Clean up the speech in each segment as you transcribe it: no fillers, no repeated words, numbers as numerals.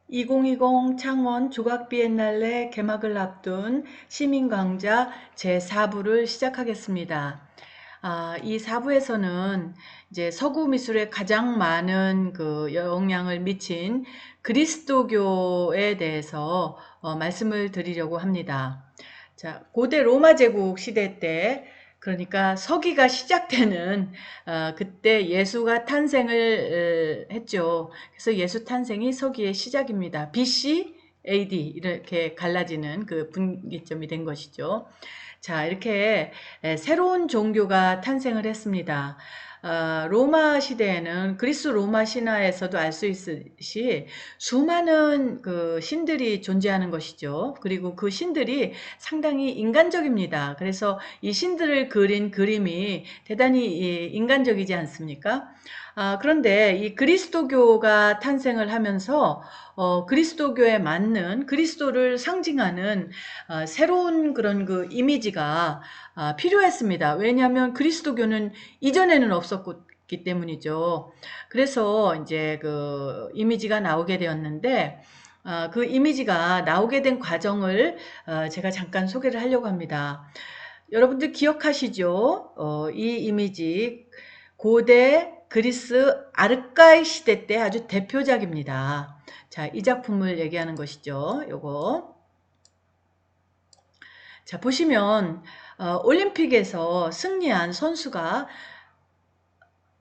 2020 창원 조각 비엔날레 개막을 앞둔 시민광자 제4부를 시작하겠습니다. 이 4부에서는 이제 서구 미술에 가장 많은 그 영향을 미친 그리스도교에 대해서 말씀을 드리려고 합니다. 자, 고대 로마 제국 시대 때, 그러니까 서기가 시작되는 그때 예수가 탄생을 했죠. 그래서 예수 탄생이 서기의 시작입니다. BC, AD 이렇게 갈라지는 그 분기점이 된 것이죠. 자, 이렇게 새로운 종교가 탄생을 했습니다. 로마 시대에는 그리스 로마 신화에서도 알 수 있듯이 수많은 그 신들이 존재하는 것이죠. 그리고 그 신들이 상당히 인간적입니다. 그래서 이 신들을 그린 그림이 대단히 인간적이지 않습니까? 그런데 이 그리스도교가 탄생을 하면서 그리스도교에 맞는 그리스도를 상징하는 새로운 그런 그 이미지가 필요했습니다. 왜냐하면 그리스도교는 이전에는 없었기 때문이죠. 그래서 이제 그 이미지가 나오게 되었는데 그 이미지가 나오게 된 과정을 제가 잠깐 소개를 하려고 합니다. 여러분들 기억하시죠? 이 이미지 고대 그리스 아르카이 시대 때 아주 대표작입니다. 자, 이 작품을 얘기하는 것이죠. 요거. 자, 보시면 올림픽에서 승리한 선수가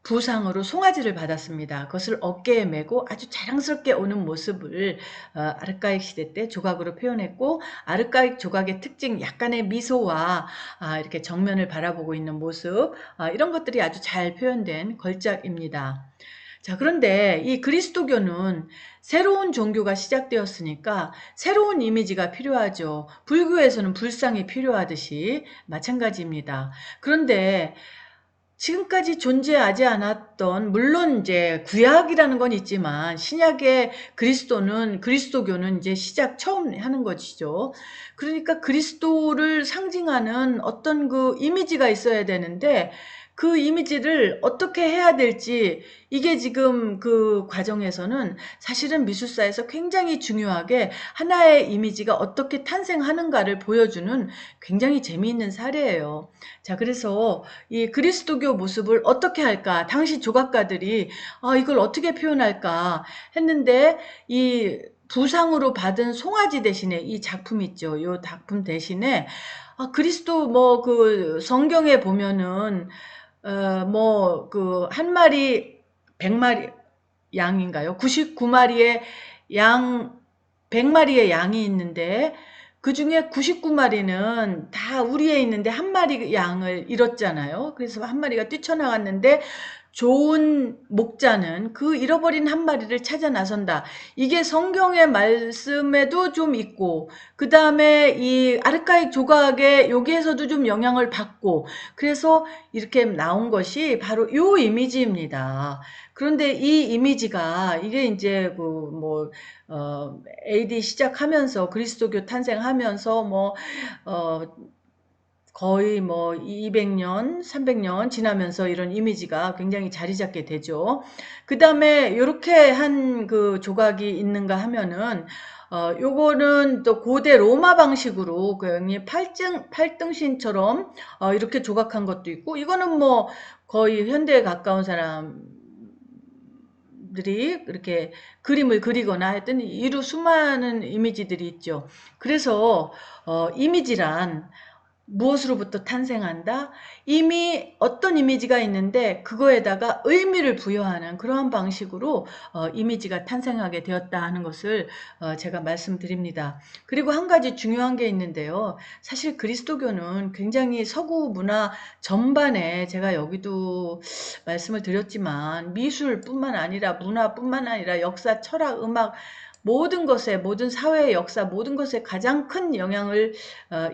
부상으로 송아지를 받았습니다. 그것을 어깨에 메고 아주 자랑스럽게 오는 모습을 아르카익 시대 때 조각으로 표현했고, 아르카익 조각의 특징 약간의 미소와 이렇게 정면을 바라보고 있는 모습, 이런 것들이 아주 잘 표현된 걸작입니다. 자, 그런데 이 그리스도교는 새로운 종교가 시작되었으니까 새로운 이미지가 필요하죠. 불교에서는 불상이 필요하듯이 마찬가지입니다. 그런데 지금까지 존재하지 않았던, 물론 이제 구약이라는 건 있지만 신약의 그리스도교는 이제 시작 처음 하는 것이죠. 그러니까 그리스도를 상징하는 어떤 그 이미지가 있어야 되는데 그 이미지를 어떻게 해야 될지, 이게 지금 그 과정에서는 사실은 미술사에서 굉장히 중요하게 하나의 이미지가 어떻게 탄생하는가를 보여주는 굉장히 재미있는 사례예요. 자, 그래서 이 그리스도교 모습을 어떻게 할까? 당시 조각가들이 이걸 어떻게 표현할까 했는데, 이 부상으로 받은 송아지 대신에 이 작품 있죠. 이 작품 대신에 그리스도 뭐 그 성경에 보면은 뭐 그 한 마리 100마리 양인가요? 99마리의 양 100마리의 양이 있는데 그 중에 99마리는 다 우리에 있는데 한 마리 양을 잃었잖아요. 그래서 한 마리가 뛰쳐나갔는데 좋은 목자는 그 잃어버린 한 마리를 찾아 나선다. 이게 성경의 말씀에도 좀 있고, 그 다음에 이 아르카익 조각에 여기에서도 좀 영향을 받고, 그래서 이렇게 나온 것이 바로 이 이미지입니다. 그런데 이 이미지가 이게 이제 AD 시작하면서 그리스도교 탄생하면서 거의 뭐 200년, 300년 지나면서 이런 이미지가 굉장히 자리 잡게 되죠. 그 다음에 요렇게 한 그 조각이 있는가 하면은 요거는 또 고대 로마 방식으로 굉장히 팔등신처럼 이렇게 조각한 것도 있고, 이거는 뭐 거의 현대에 가까운 사람들이 이렇게 그림을 그리거나 했던 이루 수많은 이미지들이 있죠. 그래서 이미지란 무엇으로부터 탄생한다? 이미 어떤 이미지가 있는데 그거에다가 의미를 부여하는 그러한 방식으로 이미지가 탄생하게 되었다 하는 것을 제가 말씀드립니다. 그리고 한 가지 중요한 게 있는데요. 사실 그리스도교는 굉장히 서구 문화 전반에, 제가 여기도 말씀을 드렸지만 미술뿐만 아니라 문화뿐만 아니라 역사, 철학, 음악, 모든 것에, 모든 사회의 역사, 모든 것에 가장 큰 영향을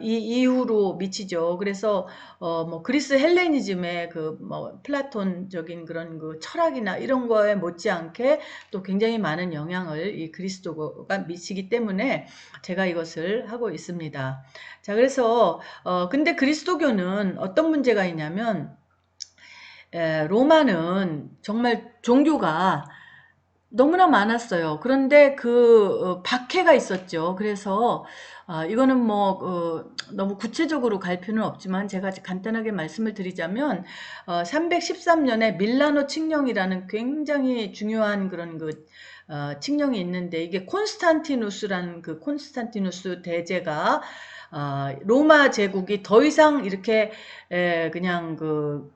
이 이후로 미치죠. 그래서 뭐 그리스 헬레니즘의 그 뭐 플라톤적인 그런 그 철학이나 이런 거에 못지않게 또 굉장히 많은 영향을 이 그리스도가 미치기 때문에 제가 이것을 하고 있습니다. 자, 그래서 근데 그리스도교는 어떤 문제가 있냐면, 로마는 정말 종교가 너무나 많았어요. 그런데 박해가 있었죠. 그래서 이거는 뭐 너무 구체적으로 갈 필요는 없지만 제가 간단하게 말씀을 드리자면 313년에 밀라노 칙령이라는 굉장히 중요한 그런 칙령이 있는데, 이게 콘스탄티누스라는 그 콘스탄티누스 대제가 로마 제국이 더 이상 이렇게 그냥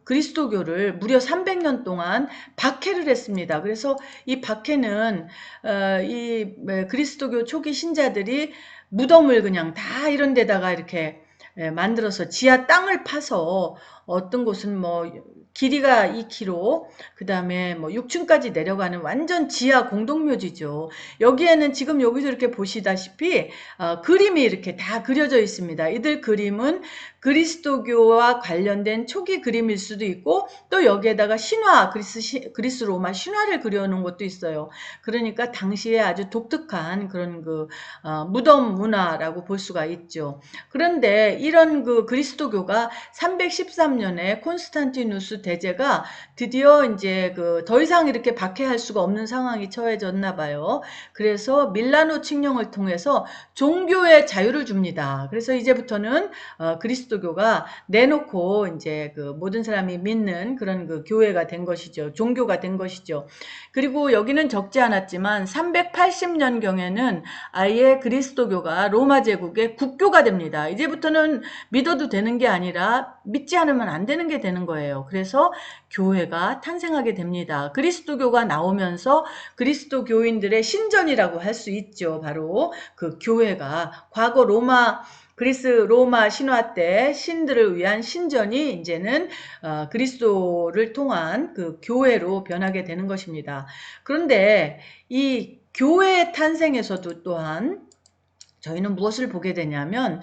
그리스도교를 무려 300년 동안 박해를 했습니다. 그래서 이 박해는 이 그리스도교 초기 신자들이 무덤을 그냥 다 이런 데다가 이렇게 만들어서 지하 땅을 파서, 어떤 곳은 뭐 길이가 2km, 그 다음에 뭐 6층까지 내려가는 완전 지하 공동묘지죠. 여기에는 지금 여기서 이렇게 보시다시피 그림이 이렇게 다 그려져 있습니다. 이들 그림은 그리스도교와 관련된 초기 그림일 수도 있고, 또 여기에다가 신화, 그리스 로마 신화를 그려놓은 것도 있어요. 그러니까 당시에 아주 독특한 그런 무덤 문화라고 볼 수가 있죠. 그런데 이런 그리스도교가 313년에 콘스탄티누스 대제가 드디어 이제 더 이상 이렇게 박해할 수가 없는 상황이 처해졌나 봐요. 그래서 밀라노 칙령을 통해서 종교의 자유를 줍니다. 그래서 이제부터는 그리스도교가 내놓고 이제 모든 사람이 믿는 그런 교회가 된 것이죠. 종교가 된 것이죠. 그리고 여기는 적지 않았지만 380년경에는 아예 그리스도교가 로마 제국의 국교가 됩니다. 이제부터는 믿어도 되는 게 아니라 믿지 않으면 안 되는 게 되는 거예요. 그래서 교회가 탄생하게 됩니다. 그리스도교가 나오면서 그리스도교인들의 신전이라고 할 수 있죠. 바로 그 교회가 과거 그리스 로마 신화 때 신들을 위한 신전이 이제는 그리스도를 통한 그 교회로 변하게 되는 것입니다. 그런데 이 교회의 탄생에서도 또한 저희는 무엇을 보게 되냐면,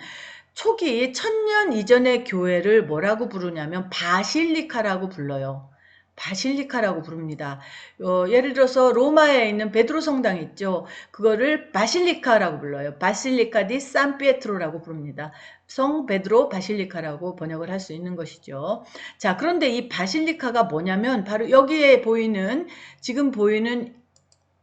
초기 1000년 이전의 교회를 뭐라고 부르냐면 바실리카라고 불러요. 바실리카라고 부릅니다. 예를 들어서 로마에 있는 베드로 성당 있죠. 그거를 바실리카라고 불러요. 바실리카 디 산피에트로라고 부릅니다. 성 베드로 바실리카라고 번역을 할 수 있는 것이죠. 자, 그런데 이 바실리카가 뭐냐면 바로 여기에 지금 보이는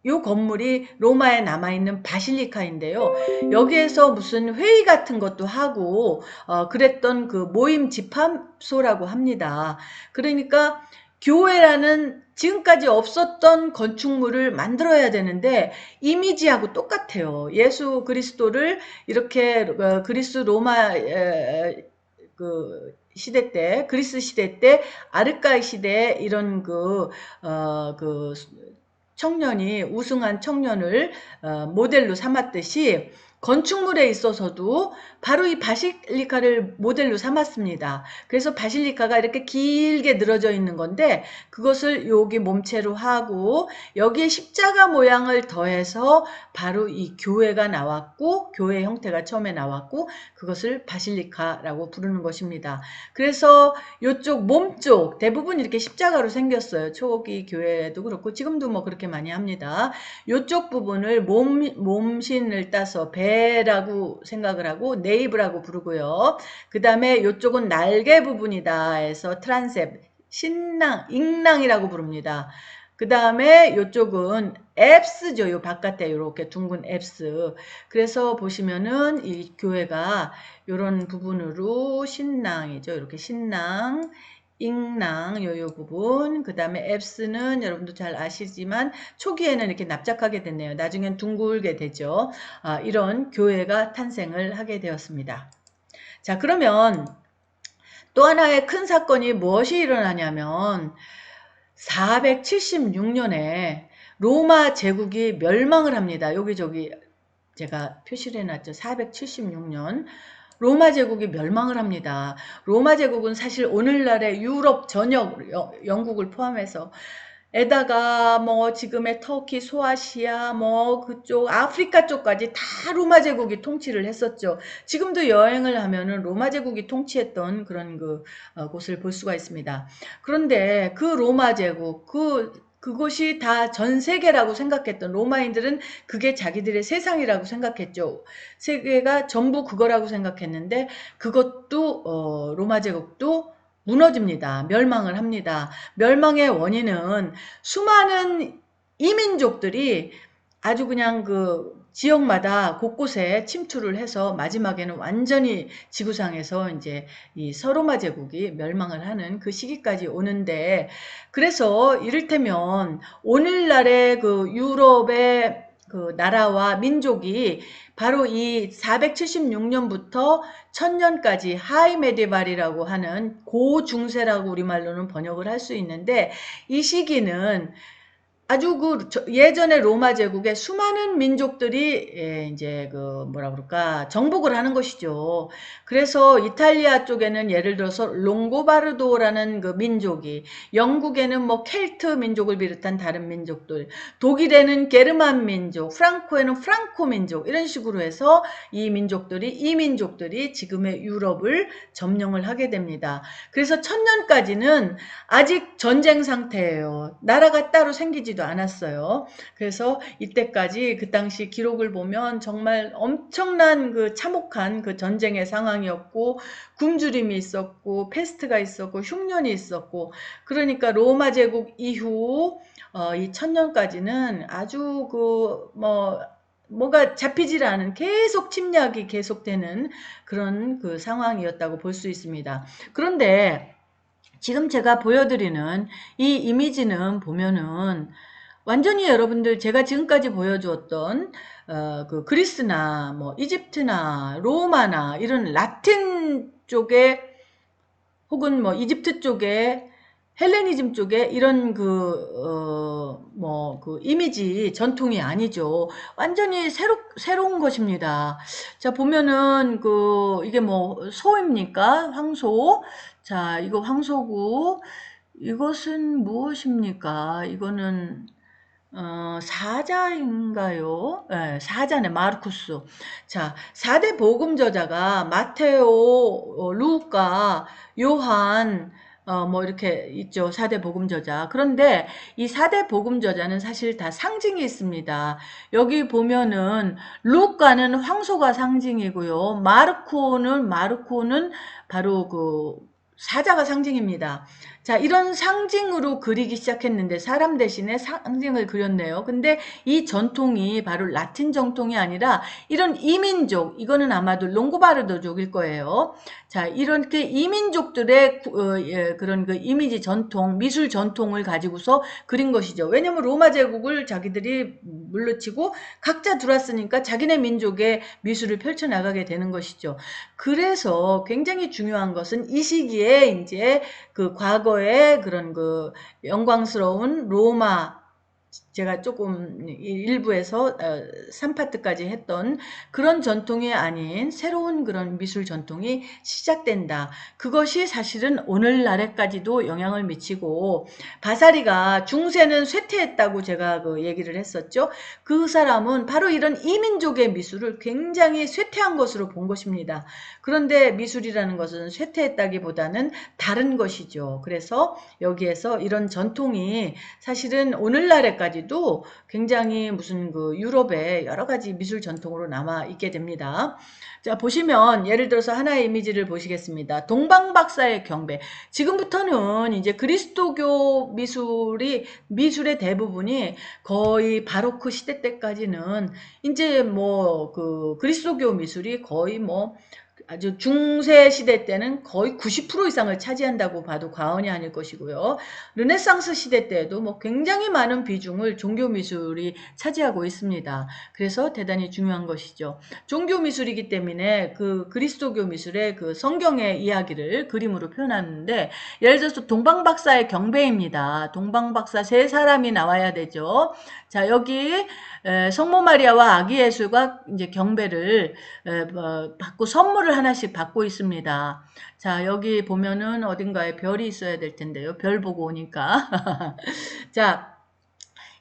요 건물이 로마에 남아있는 바실리카인데요. 여기에서 무슨 회의 같은 것도 하고 그랬던 그 모임 집합소라고 합니다. 그러니까 교회라는 지금까지 없었던 건축물을 만들어야 되는데 이미지하고 똑같아요. 예수 그리스도를 이렇게 그리스 로마 시대 때, 그리스 시대 때, 아르카이 시대에 이런 청년이 우승한 청년을 모델로 삼았듯이, 건축물에 있어서도 바로 이 바실리카를 모델로 삼았습니다. 그래서 바실리카가 이렇게 길게 늘어져 있는 건데, 그것을 여기 몸체로 하고 여기에 십자가 모양을 더해서 바로 이 교회가 나왔고, 교회 형태가 처음에 나왔고, 그것을 바실리카라고 부르는 것입니다. 그래서 이쪽 몸쪽 대부분 이렇게 십자가로 생겼어요. 초기 교회도 그렇고 지금도 뭐 그렇게 많이 합니다. 이쪽 부분을 몸신을 따서 배라고 생각을 하고 네이브라고 부르고요. 그 다음에 이쪽은 날개 부분이다 해서 트란셉, ing랑이라고 부릅니다. 그 다음에 이쪽은 앱스죠. 요 바깥에 이렇게 둥근 앱스. 그래서 보시면은 이 교회가 이런 부분으로 신랑이죠. 이렇게 신랑, ing랑 요 부분. 그 다음에 앱스는 여러분도 잘 아시지만 초기에는 이렇게 납작하게 됐네요. 나중엔 둥글게 되죠. 이런 교회가 탄생을 하게 되었습니다. 자, 그러면 또 하나의 큰 사건이 무엇이 일어나냐면 476년에 로마 제국이 멸망을 합니다. 여기저기 제가 표시를 해놨죠. 476년 로마 제국이 멸망을 합니다. 로마 제국은 사실 오늘날의 유럽 전역, 영국을 포함해서 에다가 뭐 지금의 터키, 소아시아, 뭐 그쪽 아프리카 쪽까지 다 로마 제국이 통치를 했었죠. 지금도 여행을 하면은 로마 제국이 통치했던 그런 곳을 볼 수가 있습니다. 그런데 그 로마 제국, 그곳이 다 전 세계라고 생각했던 로마인들은 그게 자기들의 세상이라고 생각했죠. 세계가 전부 그거라고 생각했는데 그것도 로마 제국도 무너집니다. 멸망을 합니다. 멸망의 원인은 수많은 이민족들이 아주 그냥 그 지역마다 곳곳에 침투를 해서 마지막에는 완전히 지구상에서 이제 이 서로마 제국이 멸망을 하는 그 시기까지 오는데, 그래서 이를테면 오늘날의 그 유럽의 그 나라와 민족이 바로 이 476년부터 1000년까지 하이 메디발이라고 하는 고중세라고 우리말로는 번역을 할 수 있는데, 이 시기는 아주 그 예전에 로마 제국의 수많은 민족들이 이제 그 뭐라 그럴까 정복을 하는 것이죠. 그래서 이탈리아 쪽에는 예를 들어서 롱고바르도라는 그 민족이, 영국에는 뭐 켈트 민족을 비롯한 다른 민족들, 독일에는 게르만 민족, 프랑코에는 프랑코 민족, 이런 식으로 해서 이 민족들이 지금의 유럽을 점령을 하게 됩니다. 그래서 1000년까지는 아직 전쟁 상태예요. 나라가 따로 생기지도 않았어요. 그래서 이때까지 그 당시 기록을 보면 정말 엄청난 그 참혹한 그 전쟁의 상황이었고, 굶주림이 있었고, 페스트가 있었고, 흉년이 있었고, 그러니까 로마 제국 이후 이 1000년까지는 아주 그 뭐가 잡히질 않은, 계속 침략이 계속되는 그런 그 상황이었다고 볼 수 있습니다. 그런데 지금 제가 보여드리는 이 이미지는 보면은 완전히 여러분들 제가 지금까지 보여주었던 그 그리스나 뭐 이집트나 로마나 이런 라틴 쪽에, 혹은 뭐 이집트 쪽에, 헬레니즘 쪽에 이런 그 이미지 전통이 아니죠. 완전히 새로운 것입니다. 자, 보면은 이게 뭐 소입니까? 황소. 자, 이거 황소고, 이것은 무엇입니까? 이거는 사자인가요? 네, 사자네, 마르쿠스. 자, 4대 복음 저자가 마테오, 루카, 요한, 뭐 이렇게 있죠. 4대 복음 저자. 그런데 이 4대 복음 저자는 사실 다 상징이 있습니다. 여기 보면은 루카는 황소가 상징이고요. 마르코는 바로 그 사자가 상징입니다. 자, 이런 상징으로 그리기 시작했는데 사람 대신에 상징을 그렸네요. 근데 이 전통이 바로 라틴 전통이 아니라 이런 이민족, 이거는 아마도 롱고바르도족일 거예요. 자, 이렇게 이민족들의 그런 그 이미지 전통, 미술 전통을 가지고서 그린 것이죠. 왜냐면 로마 제국을 자기들이 물리치고 각자 들어왔으니까 자기네 민족의 미술을 펼쳐나가게 되는 것이죠. 그래서 굉장히 중요한 것은 이 시기에 이제 그 과거의 그런 그 영광스러운 로마, 제가 조금 일부에서 3파트까지 했던 그런 전통이 아닌 새로운 그런 미술 전통이 시작된다. 그것이 사실은 오늘날에까지도 영향을 미치고, 바사리가 중세는 쇠퇴했다고 제가 그 얘기를 했었죠. 그 사람은 바로 이런 이민족의 미술을 굉장히 쇠퇴한 것으로 본 것입니다. 그런데 미술이라는 것은 쇠퇴했다기보다는 다른 것이죠. 그래서 여기에서 이런 전통이 사실은 오늘날에까지도 굉장히 무슨 그 유럽의 여러 가지 미술 전통으로 남아 있게 됩니다. 자, 보시면 예를 들어서 하나의 이미지를 보시겠습니다. 동방박사의 경배. 지금부터는 이제 그리스도교 미술의 대부분이 거의 바로크 시대 때까지는 이제 뭐 그 그리스도교 미술이 거의 뭐 아주 중세 시대 때는 거의 90% 이상을 차지한다고 봐도 과언이 아닐 것이고요. 르네상스 시대 때에도 뭐 굉장히 많은 비중을 종교 미술이 차지하고 있습니다. 그래서 대단히 중요한 것이죠. 종교 미술이기 때문에 그 그리스도교 미술의 그 성경의 이야기를 그림으로 표현하는데, 예를 들어서 동방박사의 경배입니다. 동방박사 세 사람이 나와야 되죠. 자, 여기 성모 마리아와 아기 예수가 이제 경배를 받고 선물을 하나씩 받고 있습니다. 자, 여기 보면은 어딘가에 별이 있어야 될 텐데요. 별 보고 오니까. 자,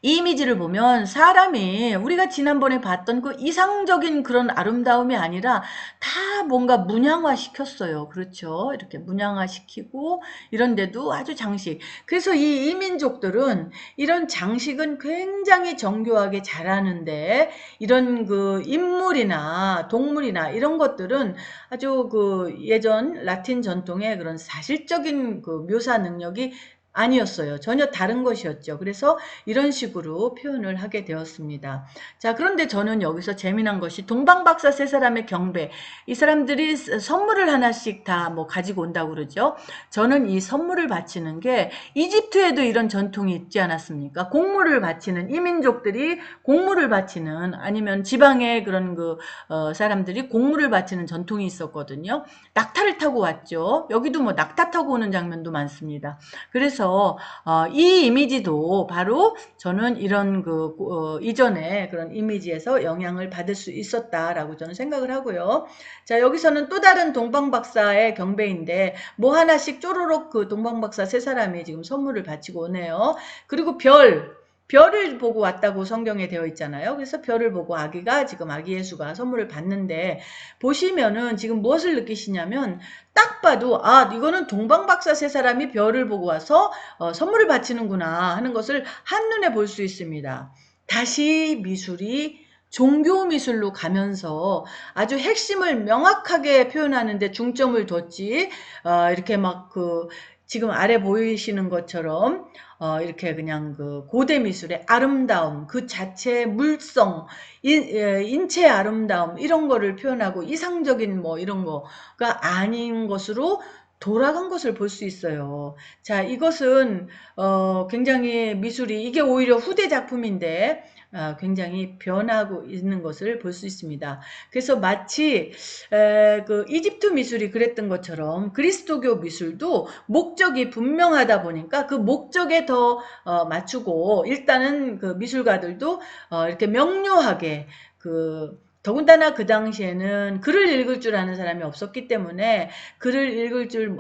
이 이미지를 보면 사람이 우리가 지난번에 봤던 그 이상적인 그런 아름다움이 아니라 다 뭔가 문양화 시켰어요. 그렇죠. 이렇게 문양화 시키고 이런데도 아주 장식. 그래서 이 이민족들은 이런 장식은 굉장히 정교하게 잘하는데, 이런 그 인물이나 동물이나 이런 것들은 아주 그 예전 라틴 전통의 그런 사실적인 그 묘사 능력이 아니었어요. 전혀 다른 것이었죠. 그래서 이런 식으로 표현을 하게 되었습니다. 자, 그런데 저는 여기서 재미난 것이 동방박사 세 사람의 경배. 이 사람들이 선물을 하나씩 다 뭐 가지고 온다고 그러죠. 저는 이 선물을 바치는 게 이집트에도 이런 전통이 있지 않았습니까? 곡물을 바치는, 이민족들이 곡물을 바치는, 아니면 지방의 그런 사람들이 곡물을 바치는 전통이 있었거든요. 낙타를 타고 왔죠. 여기도 뭐 낙타 타고 오는 장면도 많습니다. 그래서 이 이미지도 바로 저는 이런 이전에 그런 이미지에서 영향을 받을 수 있었다라고 저는 생각을 하고요. 자, 여기서는 또 다른 동방박사의 경배인데 뭐 하나씩 쪼로록 그 동방박사 세 사람이 지금 선물을 바치고 오네요. 그리고 별을 보고 왔다고 성경에 되어 있잖아요. 그래서 별을 보고 아기가 지금 아기 예수가 선물을 받는데, 보시면은 지금 무엇을 느끼시냐면, 딱 봐도 아, 이거는 동방박사 세 사람이 별을 보고 와서 선물을 바치는구나 하는 것을 한눈에 볼 수 있습니다. 다시 미술이 종교 미술로 가면서 아주 핵심을 명확하게 표현하는 데 중점을 뒀지, 이렇게 막 지금 아래 보이시는 것처럼 이렇게 그냥 고대 미술의 아름다움, 그 자체의 물성, 인체의 아름다움, 이런 거를 표현하고 이상적인 뭐 이런 거가 아닌 것으로 돌아간 것을 볼 수 있어요. 자, 이것은 굉장히 미술이, 이게 오히려 후대 작품인데 굉장히 변하고 있는 것을 볼 수 있습니다. 그래서 마치 이집트 미술이 그랬던 것처럼 그리스도교 미술도 목적이 분명하다 보니까 그 목적에 더 맞추고, 일단은 그 미술가들도 이렇게 명료하게, 더군다나 그 당시에는 글을 읽을 줄 아는 사람이 없었기 때문에 글을 읽을 줄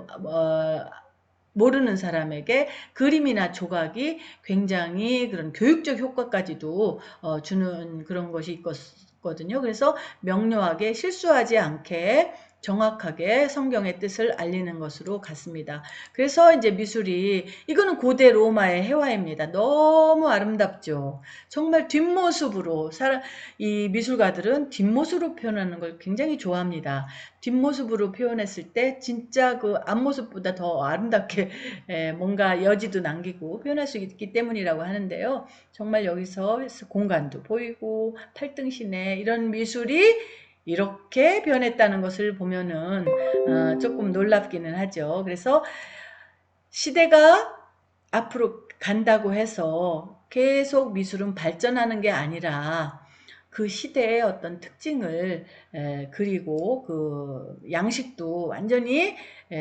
모르는 사람에게 그림이나 조각이 굉장히 그런 교육적 효과까지도 주는 그런 것이 있거든요. 그래서 명료하게 실수하지 않게 정확하게 성경의 뜻을 알리는 것으로 갔습니다. 그래서 이제 미술이, 이거는 고대 로마의 회화입니다. 너무 아름답죠. 정말 뒷모습으로, 이 미술가들은 뒷모습으로 표현하는 걸 굉장히 좋아합니다. 뒷모습으로 표현했을 때 진짜 그 앞모습보다 더 아름답게 뭔가 여지도 남기고 표현할 수 있기 때문이라고 하는데요. 정말 여기서 공간도 보이고 팔등신의 이런 미술이 이렇게 변했다는 것을 보면은 조금 놀랍기는 하죠. 그래서 시대가 앞으로 간다고 해서 계속 미술은 발전하는 게 아니라 그 시대의 어떤 특징을 그리고 그 양식도 완전히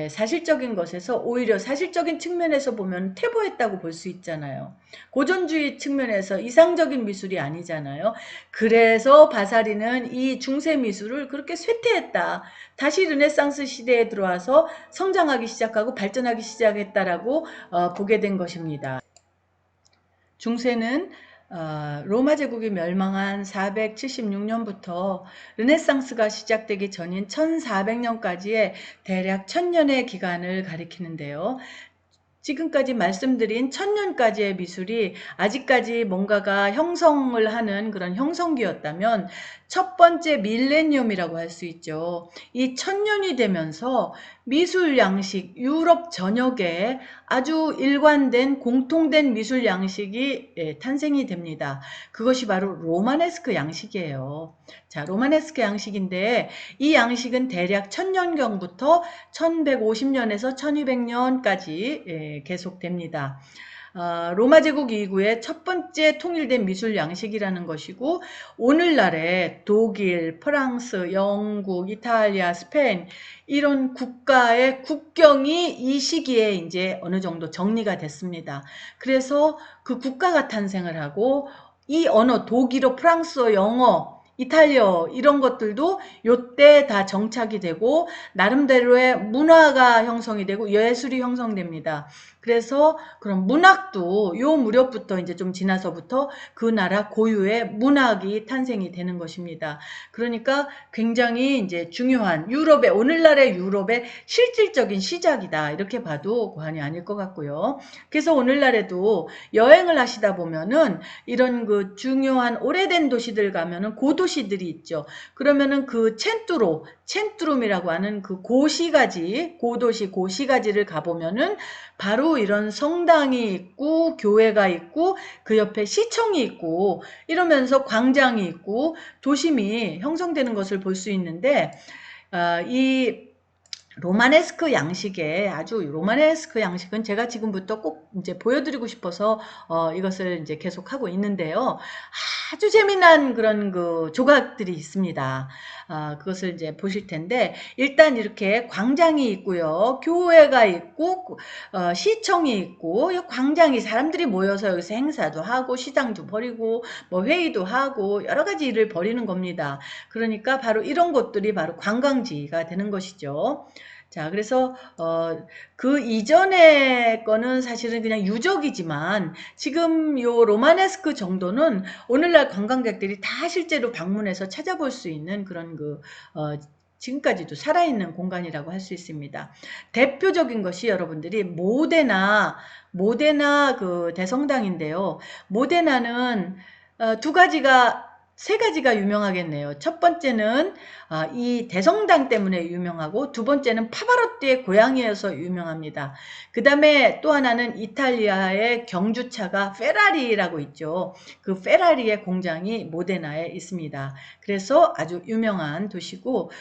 사실적인 것에서, 오히려 사실적인 측면에서 보면 퇴보했다고 볼 수 있잖아요. 고전주의 측면에서 이상적인 미술이 아니잖아요. 그래서 바사리는 이 중세 미술을 그렇게 쇠퇴했다, 다시 르네상스 시대에 들어와서 성장하기 시작하고 발전하기 시작했다라고 보게 된 것입니다. 중세는 로마 제국이 멸망한 476년부터 르네상스가 시작되기 전인 1400년까지의 대략 1000년의 기간을 가리키는데요. 지금까지 말씀드린 1000년까지의 미술이 아직까지 뭔가가 형성을 하는 그런 형성기였다면, 첫 번째 밀레니엄이라고 할 수 있죠. 이 1000년이 되면서 미술 양식, 유럽 전역에 아주 일관된 공통된 미술 양식이 탄생이 됩니다. 그것이 바로 로마네스크 양식이에요. 자, 로마네스크 양식인데, 이 양식은 대략 1000년경부터 1150년에서 1200년까지 계속됩니다. 로마 제국 이후에 첫 번째 통일된 미술 양식이라는 것이고, 오늘날의 독일, 프랑스, 영국, 이탈리아, 스페인, 이런 국가의 국경이 이 시기에 이제 어느 정도 정리가 됐습니다. 그래서 그 국가가 탄생을 하고, 이 언어, 독일어, 프랑스어, 영어, 이탈리아, 이런 것들도 요때 다 정착이 되고 나름대로의 문화가 형성이 되고 예술이 형성됩니다. 그래서 그런 문학도 요 무렵부터, 이제 좀 지나서부터 그 나라 고유의 문학이 탄생이 되는 것입니다. 그러니까 굉장히 이제 중요한, 유럽의, 오늘날의 유럽의 실질적인 시작이다, 이렇게 봐도 과언이 아닐 것 같고요. 그래서 오늘날에도 여행을 하시다 보면은 이런 그 중요한 오래된 도시들 가면은 고도 고도시들이 있죠. 그러면은 그 첸뚜룸이라고 하는 그 고시가지, 고도시 고시가지를 가보면은 바로 이런 성당이 있고 교회가 있고 그 옆에 시청이 있고 이러면서 광장이 있고 도심이 형성되는 것을 볼 수 있는데, 이 로마네스크 양식의 아주 로마네스크 양식은 제가 지금부터 꼭 이제 보여드리고 싶어서 이것을 이제 계속하고 있는데요. 아주 재미난 그런 그 조각들이 있습니다. 그것을 이제 보실 텐데, 일단 이렇게 광장이 있고요, 교회가 있고 시청이 있고, 이 광장이 사람들이 모여서 여기서 행사도 하고 시장도 벌이고 뭐 회의도 하고 여러 가지 일을 벌이는 겁니다. 그러니까 바로 이런 곳들이 바로 관광지가 되는 것이죠. 자, 그래서 그 이전의 거는 사실은 그냥 유적이지만 지금 요 로마네스크 정도는 오늘날 관광객들이 다 실제로 방문해서 찾아볼 수 있는 그런 그 지금까지도 살아있는 공간이라고 할 수 있습니다. 대표적인 것이 여러분들이 모데나 그 대성당인데요. 모데나는 세 가지가 유명하겠네요. 첫 번째는 이 대성당 때문에 유명하고, 두 번째는 파바로티의 고향이어서 유명합니다. 그 다음에 또 하나는 이탈리아의 경주차가 페라리라고 있죠. 그 페라리의 공장이 모데나에 있습니다. 그래서 아주 유명한 도시고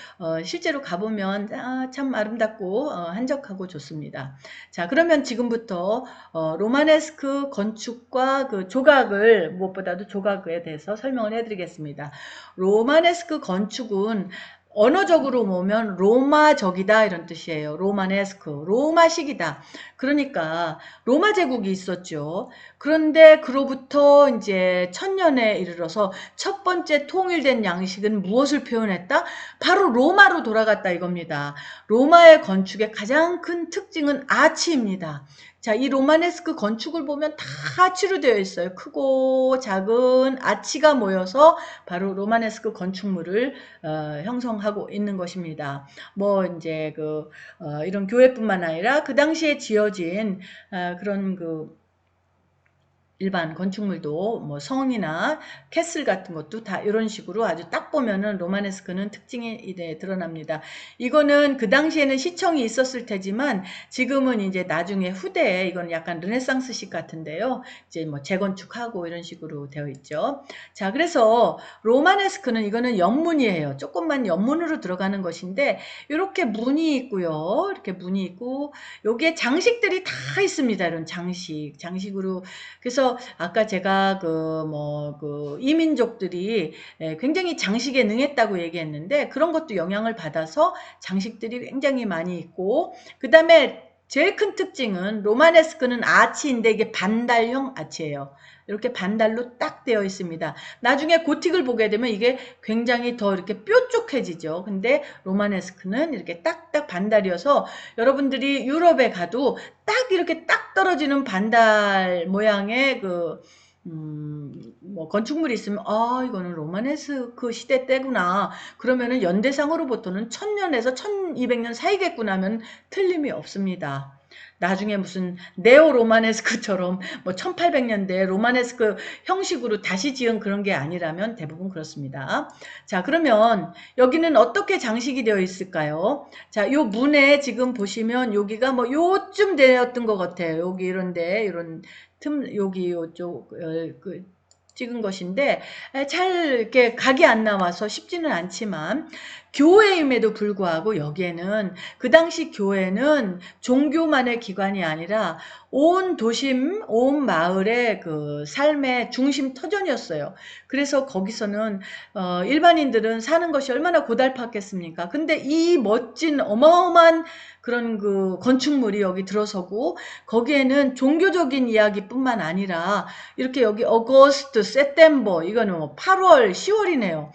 실제로 가보면 참 아름답고 한적하고 좋습니다. 자, 그러면 지금부터 로마네스크 건축과 그 조각을, 무엇보다도 조각에 대해서 설명을 해드리겠습니다. 로마네스크 건축은 언어적으로 보면 로마적이다 이런 뜻이에요. 로마네스크, 로마식이다. 그러니까 로마 제국이 있었죠. 그런데 그로부터 이제 1000년에 이르러서 첫 번째 통일된 양식은 무엇을 표현했다? 바로 로마로 돌아갔다 이겁니다. 로마의 건축의 가장 큰 특징은 아치입니다. 자, 이 로마네스크 건축을 보면 다 아치로 되어 있어요. 크고 작은 아치가 모여서 바로 로마네스크 건축물을 형성하고 있는 것입니다. 뭐 이제 이런 교회뿐만 아니라 그 당시에 지어진 그런 그 일반 건축물도 뭐 성이나 캐슬 같은 것도 다 이런 식으로 아주 딱 보면은 로마네스크는 특징이 드러납니다. 이거는 그 당시에는 시청이 있었을 테지만 지금은 이제 나중에 후대에 이건 약간 르네상스식 같은데요. 이제 뭐 재건축하고 이런 식으로 되어 있죠. 자, 그래서 로마네스크는 이거는 연문이에요. 조금만 연문으로 들어가는 것인데 이렇게 문이 있고요. 이렇게 문이 있고 여기에 장식들이 다 있습니다. 이런 장식으로. 그래서 아까 제가 이민족들이 굉장히 장식에 능했다고 얘기했는데 그런 것도 영향을 받아서 장식들이 굉장히 많이 있고, 그 다음에 제일 큰 특징은 로마네스크는 아치인데 이게 반달형 아치예요. 이렇게 반달로 딱 되어 있습니다. 나중에 고틱을 보게 되면 이게 굉장히 더 이렇게 뾰족해지죠. 근데 로마네스크는 이렇게 딱딱 반달이어서 여러분들이 유럽에 가도 딱 이렇게 딱 떨어지는 반달 모양의 뭐 건축물이 있으면 이거는 로마네스크 시대 때구나. 그러면은 연대상으로부터는 1000년에서 1200년 사이겠구나 하면 틀림이 없습니다. 나중에 무슨 네오 로마네스크처럼 뭐 1800년대 로마네스크 형식으로 다시 지은 그런 게 아니라면 대부분 그렇습니다. 자, 그러면 여기는 어떻게 장식이 되어 있을까요? 자, 요 문에 지금 보시면 여기가 뭐 요쯤 되었던 것 같아요. 여기 이런데 이런 틈, 여기 요쪽 찍은 것인데 잘 이렇게 각이 안 나와서 쉽지는 않지만, 교회임에도 불구하고 여기에는 그 당시 교회는 종교만의 기관이 아니라 온 도심, 온 마을의 그 삶의 중심 터전이었어요. 그래서 거기서는 일반인들은 사는 것이 얼마나 고달팠겠습니까? 근데 이 멋진 어마어마한 그런 그 건축물이 여기 들어서고, 거기에는 종교적인 이야기뿐만 아니라 이렇게 여기 어거스트, 세템버, 이거는 뭐 8월, 10월이네요.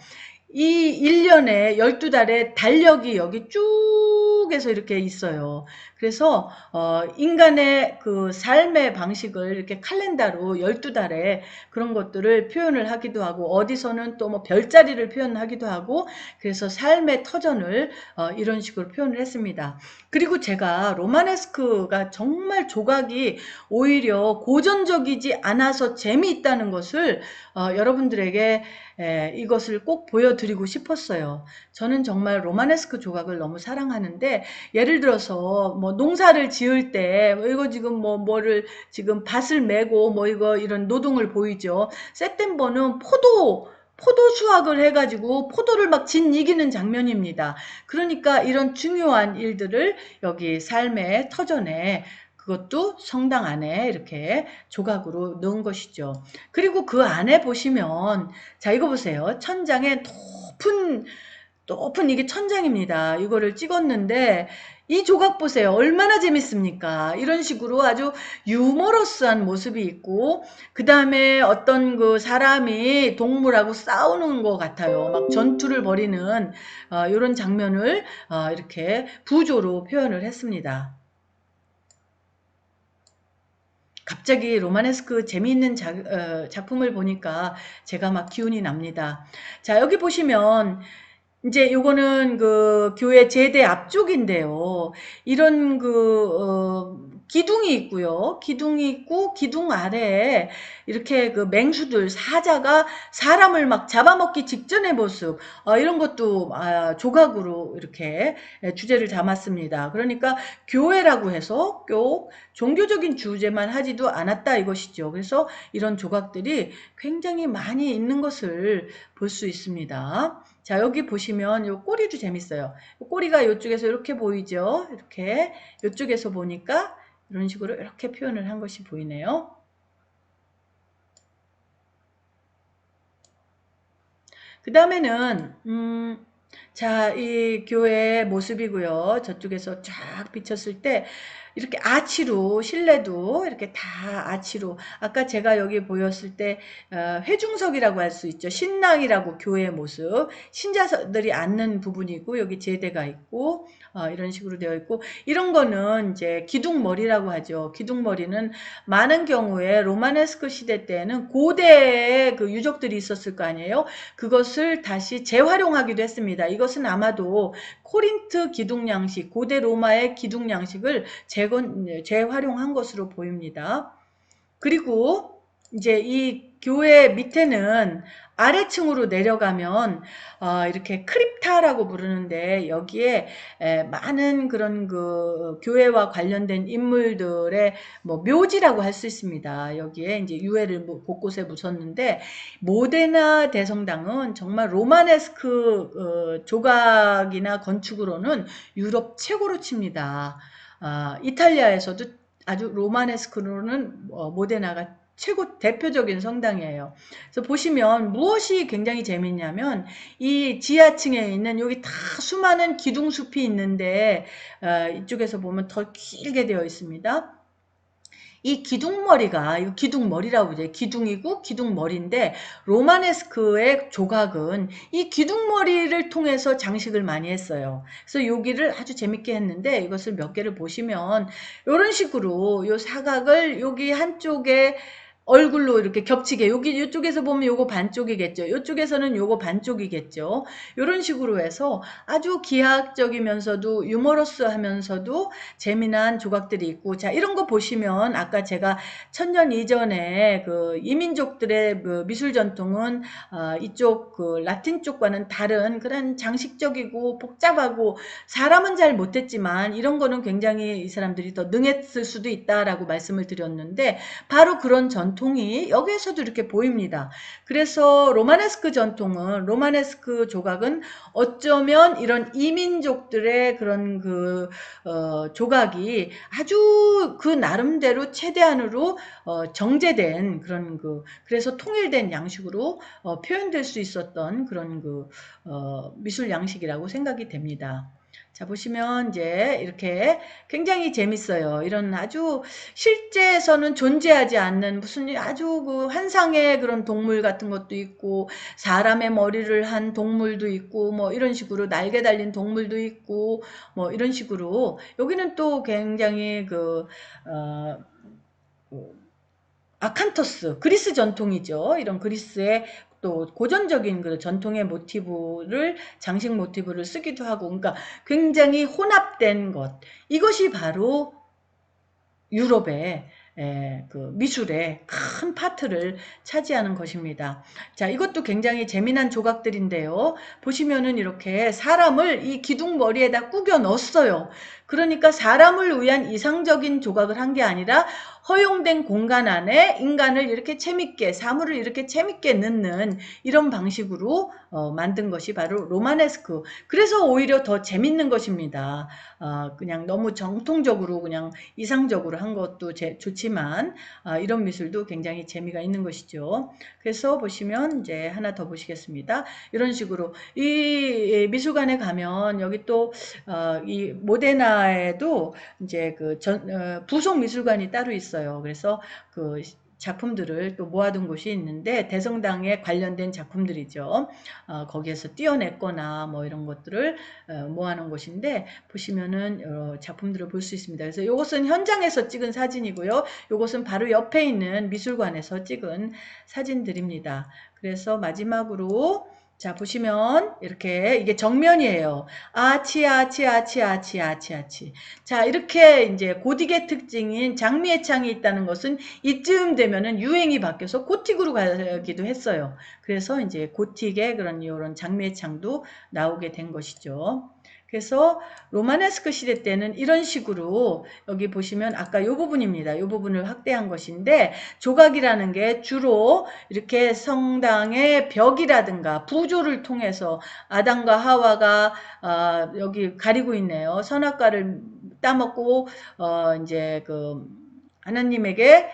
이 1년에 12달에 달력이 여기 쭉 해서 이렇게 있어요. 그래서 인간의 그 삶의 방식을 이렇게 칼렌다로 12달에 그런 것들을 표현을 하기도 하고, 어디서는 또 뭐 별자리를 표현하기도 하고, 그래서 삶의 터전을 이런 식으로 표현을 했습니다. 그리고 제가 로마네스크가 정말 조각이 오히려 고전적이지 않아서 재미있다는 것을 여러분들에게 이것을 꼭 보여드리고 싶었어요. 저는 정말 로마네스크 조각을 너무 사랑하는데, 예를 들어서 뭐 농사를 지을 때 이거 지금 뭐를 지금 밭을 메고 뭐 이거 이런 노동을 보이죠. 세템버는 포도 수확을 해가지고 포도를 막 진 이기는 장면입니다. 그러니까 이런 중요한 일들을 여기 삶의 터전에, 그것도 성당 안에 이렇게 조각으로 넣은 것이죠. 그리고 그 안에 보시면, 자, 이거 보세요. 천장에 높은 이게 천장입니다. 이거를 찍었는데 이 조각 보세요. 얼마나 재밌습니까? 이런 식으로 아주 유머러스한 모습이 있고, 그 다음에 어떤 그 사람이 동물하고 싸우는 것 같아요. 막 전투를 벌이는 이런 장면을 이렇게 부조로 표현을 했습니다. 갑자기 로마네스크 재미있는 작품을 보니까 제가 막 기운이 납니다. 자, 여기 보시면 이제 요거는 그 교회 제대 앞쪽인데요. 이런 기둥이 있고요. 기둥이 있고 기둥 아래에 이렇게 그 맹수들 사자가 사람을 막 잡아먹기 직전의 모습, 이런 것도 조각으로 이렇게 주제를 담았습니다. 그러니까 교회라고 해서 꼭 종교적인 주제만 하지도 않았다 이것이죠. 그래서 이런 조각들이 굉장히 많이 있는 것을 볼 수 있습니다. 자, 여기 보시면 요 꼬리도 재밌어요. 꼬리가 이쪽에서 이렇게 보이죠? 이렇게 이쪽에서 보니까 이런 식으로 이렇게 표현을 한 것이 보이네요. 그 다음에는 자, 이 교회의 모습이고요. 저쪽에서 쫙 비쳤을 때 이렇게 아치로, 실내도 이렇게 다 아치로, 아까 제가 여기 보였을 때 회중석이라고 할 수 있죠. 신랑이라고 교회의 모습, 신자들이 앉는 부분이고, 여기 제대가 있고, 이런 식으로 되어 있고, 이런 거는 이제 기둥머리라고 하죠. 기둥머리는 많은 경우에 로마네스크 시대 때는 고대의 그 유적들이 있었을 거 아니에요. 그것을 다시 재활용하기도 했습니다. 이것은 아마도 코린트 기둥 양식, 고대 로마의 기둥 양식을 재활용한 것으로 보입니다. 그리고 이제 이 교회 밑에는 아래층으로 내려가면 이렇게 크립타라고 부르는데, 여기에 많은 그런 그 교회와 관련된 인물들의 뭐 묘지라고 할 수 있습니다. 여기에 이제 유해를 곳곳에 묻었는데, 모데나 대성당은 정말 로마네스크 조각이나 건축으로는 유럽 최고로 칩니다. 이탈리아에서도 아주 로마네스크로는 모데나가 최고 대표적인 성당이에요. 그래서 보시면 무엇이 굉장히 재밌냐면, 이 지하층에 있는 여기 다 수많은 기둥숲이 있는데, 이쪽에서 보면 더 길게 되어 있습니다. 이 기둥머리가, 이거 기둥머리라고 그러죠. 기둥이고 기둥머리인데, 로마네스크의 조각은 이 기둥머리를 통해서 장식을 많이 했어요. 그래서 여기를 아주 재밌게 했는데, 이것을 몇 개를 보시면 이런 식으로 요 사각을 여기 한쪽에 얼굴로 이렇게 겹치게, 여기 이쪽에서 보면 요거 반쪽이겠죠. 이쪽에서는 요거 반쪽이겠죠. 이런 식으로 해서 아주 기하학적이면서도 유머러스하면서도 재미난 조각들이 있고, 자, 이런 거 보시면 아까 제가 천년 이전에 그 이민족들의 그 미술 전통은 이쪽 그 라틴 쪽과는 다른 그런 장식적이고 복잡하고, 사람은 잘 못했지만 이런 거는 굉장히 이 사람들이 더 능했을 수도 있다라고 말씀을 드렸는데, 바로 그런 전통이 여기에서도 이렇게 보입니다. 그래서 로마네스크 조각은 어쩌면 이런 이민족들의 그런 그 조각이 아주 그 나름대로 최대한으로 정제된 그런 그래서 통일된 양식으로 표현될 수 있었던 그런 미술 양식이라고 생각이 됩니다. 자, 보시면 이제 이렇게 굉장히 재밌어요. 이런 아주 실제에서는 존재하지 않는 무슨 아주 그 환상의 그런 동물 같은 것도 있고, 사람의 머리를 한 동물도 있고, 뭐 이런 식으로 날개 달린 동물도 있고, 뭐 이런 식으로 여기는 또 굉장히 어, 아칸토스, 그리스 전통이죠. 이런 그리스의 또 고전적인 그 전통의 모티브를, 장식 모티브를 쓰기도 하고, 그러니까 굉장히 혼합된 것. 이것이 바로 유럽의 그 미술의 큰 파트를 차지하는 것입니다. 자, 이것도 굉장히 재미난 조각들인데요. 보시면은 이렇게 사람을 이 기둥 머리에다 꾸겨 넣었어요. 그러니까 사람을 위한 이상적인 조각을 한 게 아니라 허용된 공간 안에 인간을 이렇게 재밌게, 사물을 이렇게 재밌게 넣는 이런 방식으로 만든 것이 바로 로마네스크. 그래서 오히려 더 재밌는 것입니다. 그냥 너무 정통적으로 그냥 이상적으로 한 것도 좋지만, 이런 미술도 굉장히 재미가 있는 것이죠. 그래서 보시면 이제 하나 더 보시겠습니다. 이런 식으로 이 미술관에 가면 여기 또 이 모데나에도 이제 부속 미술관이 따로 있어요. 그래서 그 작품들을 또 모아둔 곳이 있는데, 대성당에 관련된 작품들이죠. 거기에서 띄어냈거나 뭐 이런 것들을 모아놓은 곳인데, 보시면은 작품들을 볼 수 있습니다. 그래서 이것은 현장에서 찍은 사진이고요. 이것은 바로 옆에 있는 미술관에서 찍은 사진들입니다. 그래서 마지막으로 자, 보시면 이렇게 이게 정면이에요. 아치 아치 아치 아치 아치 아치. 자, 이렇게 이제 고딕의 특징인 장미의 창이 있다는 것은 이쯤 되면은 유행이 바뀌어서 고틱으로 가기도 했어요. 그래서 이제 고틱의 그런 이런 장미의 창도 나오게 된 것이죠. 그래서 로마네스크 시대 때는 이런 식으로, 여기 보시면 아까 이 부분입니다. 이 부분을 확대한 것인데, 조각이라는 게 주로 이렇게 성당의 벽이라든가 부조를 통해서 아담과 하와가 여기 가리고 있네요. 선악과를 따먹고 이제 하나님에게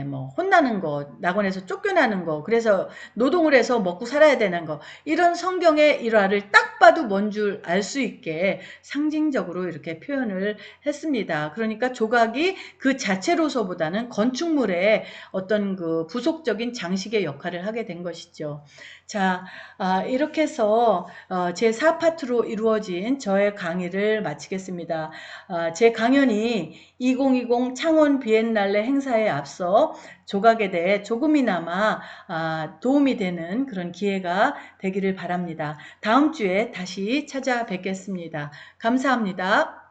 뭐 혼나는 것, 낙원에서 쫓겨나는 것, 그래서 노동을 해서 먹고 살아야 되는 것, 이런 성경의 일화를 딱 봐도 뭔 줄 알 수 있게 상징적으로 이렇게 표현을 했습니다. 그러니까 조각이 그 자체로서보다는 건축물의 어떤 그 부속적인 장식의 역할을 하게 된 것이죠. 자, 이렇게 해서 제 4파트로 이루어진 저의 강의를 마치겠습니다. 제 강연이 2020 창원 비엔날레 행사에 앞서 조각에 대해 조금이나마 도움이 되는 그런 기회가 되기를 바랍니다. 다음 주에 다시 찾아뵙겠습니다. 감사합니다.